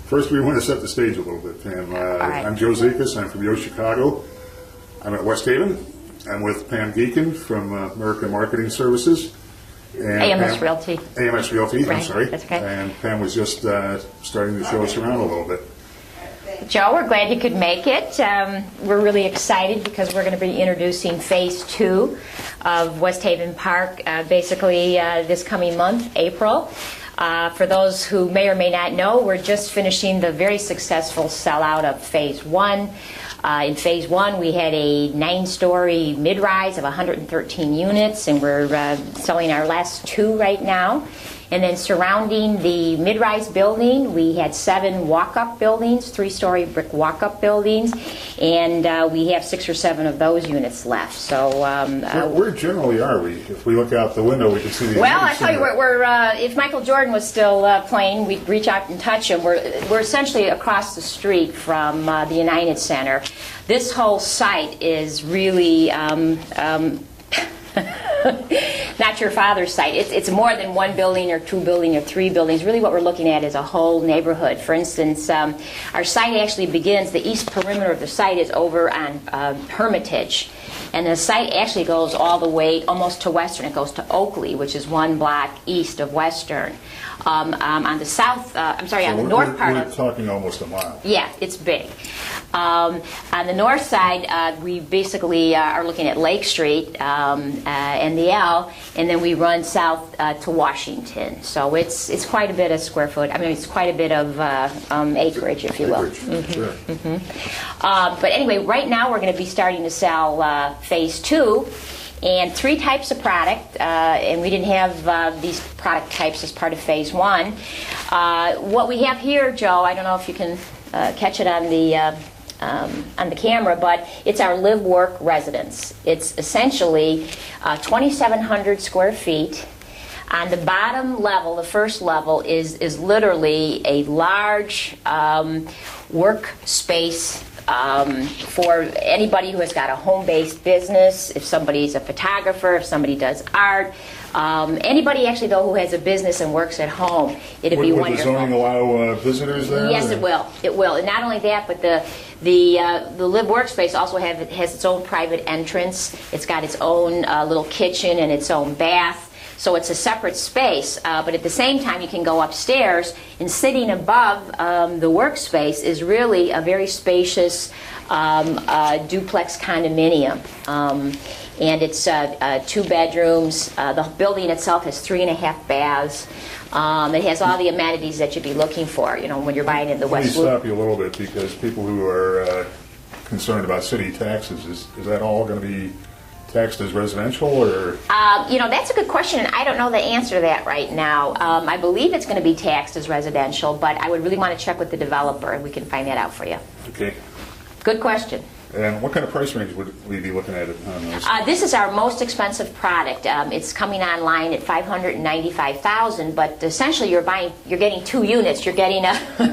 First, we want to set the stage a little bit, Pam. Right. I'm Joe Zekas. I'm from YoChicago. I'm at Westhaven. I'm with Pam Gecan from American Marketing Services. And AMS Realty. AMS Realty, Right. I'm sorry. That's okay. And Pam was just starting to show us around a little bit. Joe, we're glad you could make it. We're really excited because we're going to be introducing Phase 2 of Westhaven Park basically this coming month, April. For those who may or may not know, we're just finishing the very successful sellout of Phase 1. In Phase 1, we had a 9-story mid-rise of 113 units, and we're selling our last 2 right now. And then surrounding the mid-rise building, we had 7 walk-up buildings, 3-story brick walk-up buildings, and we have 6 or 7 of those units left. So, Where generally are we? If we look out the window, we can see the. well, I tell you, we're if Michael Jordan was still playing, we'd reach out and touch him. We're essentially across the street from the United Center. This whole site is really. Not your father's site. It's more than 1 building or 2 buildings or 3 buildings. Really what we're looking at is a whole neighborhood. For instance, our site actually begins, the east perimeter of the site is over on Hermitage. And the site actually goes all the way almost to Western. It goes to Oakley, which is 1 block east of Western. On the south, on the north part We're talking almost a mile. Yeah, it's big. On the north side, we basically are looking at Lake Street and the L, and then we run south to Washington. So it's quite a bit of square foot. I mean, it's quite a bit of acreage, if you will. Acreage, sure. But anyway, right now we're going to be starting to sell Phase 2. And 3 types of product, and we didn't have these product types as part of Phase 1. What we have here, Joe, I don't know if you can catch it on the camera, but it's our live-work residence. It's essentially 2,700 square feet. On the bottom level, the first level, is literally a large workspace for anybody who has got a home-based business, if somebody's a photographer, if somebody does art, anybody actually though who has a business and works at home, it'd be wonderful. Would the zoning allow visitors there? Yes, it will. It will. And not only that, but the live workspace also has its own private entrance. It's got its own little kitchen and its own bath. So it's a separate space, but at the same time you can go upstairs, and sitting above the workspace is really a very spacious duplex condominium. And it's 2 bedrooms. The building itself has 3.5 baths. It has all the amenities that you'd be looking for, when you're buying in the West Loop. Let me stop you a little bit, because people who are concerned about city taxes, is that all going to be taxed as residential, or? That's a good question, and I don't know the answer to that right now. I believe it's going to be taxed as residential, but I would really want to check with the developer, and we can find that out for you. Okay. Good question. And what kind of price range would we be looking at on this? This is our most expensive product. It's coming online at $595,000, but essentially you're getting 2 units. You're getting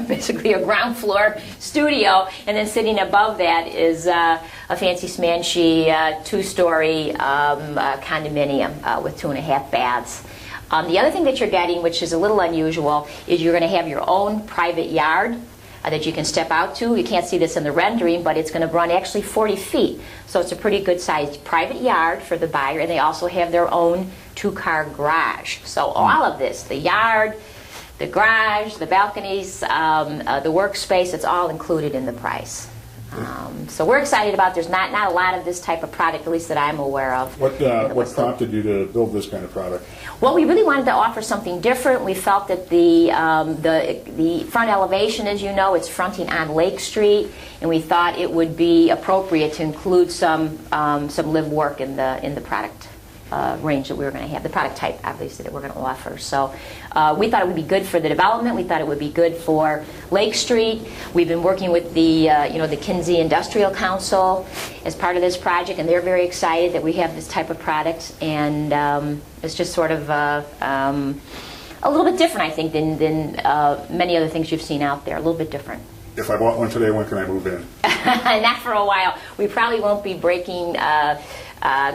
basically a ground floor studio, and then sitting above that is a fancy smanchy 2-story condominium with 2.5 baths. The other thing that you're getting, which is a little unusual, is you're going to have your own private yard that you can step out to. You can't see this in the rendering, but it's going to run actually 40 feet. So it's a pretty good sized private yard for the buyer, and they also have their own 2-car garage. So all of this, the yard, the garage, the balconies, the workspace, it's all included in the price. So we're excited about. There's not a lot of this type of product, at least that I'm aware of. What prompted you to build this kind of product? Well, we really wanted to offer something different. We felt that the front elevation, as you know, it's fronting on Lake Street, and we thought it would be appropriate to include some live work in the product range that we were going to have, the product type, obviously, that we're going to offer. So we thought it would be good for the development. We thought it would be good for Lake Street. We've been working with the Kinsey Industrial Council as part of this project, and they're very excited that we have this type of product. And it's just sort of a little bit different, I think, than many other things you've seen out there. A little bit different. If I bought one today, when can I move in? Not for a while. We probably won't be breaking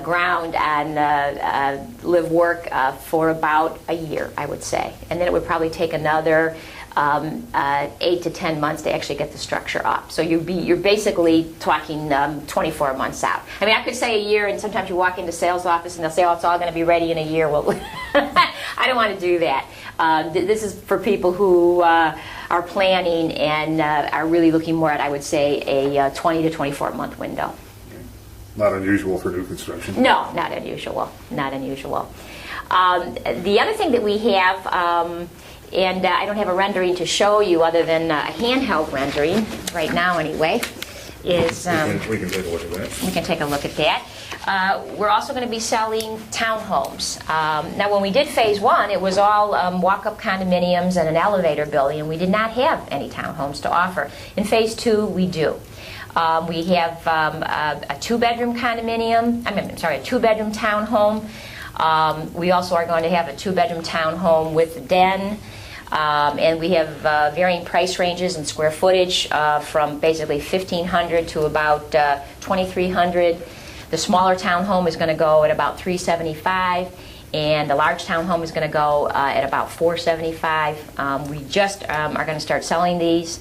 ground on live work for about a year, I would say. And then it would probably take another 8 to 10 months to actually get the structure up. So you're basically talking 24 months out. I mean, I could say a year, and sometimes you walk into sales office and they'll say, oh, it's all going to be ready in a year. Well, I don't want to do that. This is for people who are planning and are really looking more at, I would say, a 20 to 24 month window. Not unusual for new construction. No, not unusual. Not unusual. The other thing that we have, and I don't have a rendering to show you other than a handheld rendering right now anyway, is... we can take a look at that. We can take a look at that. We're also going to be selling townhomes. Now, when we did phase one, it was all walk-up condominiums and an elevator building, and we did not have any townhomes to offer. In phase two, we do. We have a two-bedroom condominium, a two-bedroom townhome. We also are going to have a two-bedroom townhome with a den. And we have varying price ranges and square footage from basically $1,500 to about $2,300. The smaller townhome is going to go at about $375, and the large townhome is going to go at about $475. We just are going to start selling these.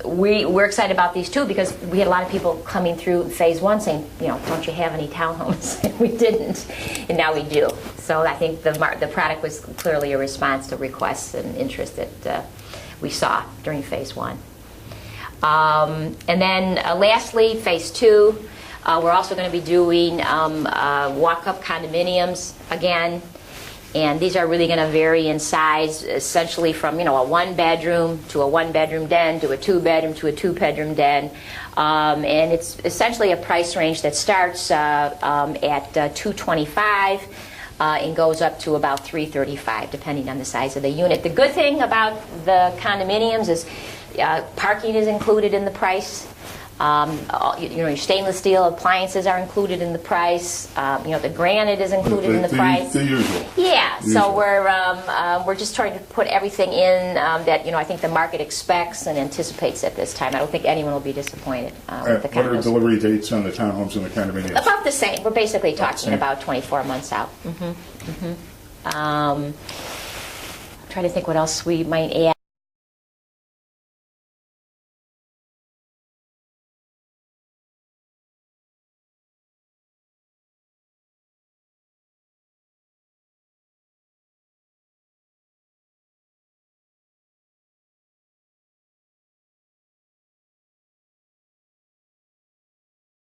We're excited about these too because we had a lot of people coming through phase one saying, don't you have any townhomes? And we didn't, and now we do. So I think the product was clearly a response to requests and interest that we saw during phase one. And then lastly, phase two, we're also going to be doing walk-up condominiums again. And these are really going to vary in size, essentially from a one-bedroom to a one-bedroom den to a two-bedroom to a two-bedroom den, and it's essentially a price range that starts at $225 and goes up to about $335, depending on the size of the unit. The good thing about the condominiums is parking is included in the price. Your stainless steel appliances are included in the price. The granite is included in the price. The usual. Yeah. So we're just trying to put everything in that I think the market expects and anticipates at this time. I don't think anyone will be disappointed with the condos. What are delivery dates on the townhomes and the condominiums? About the same. We're basically talking about 24 months out. Trying to think what else we might add.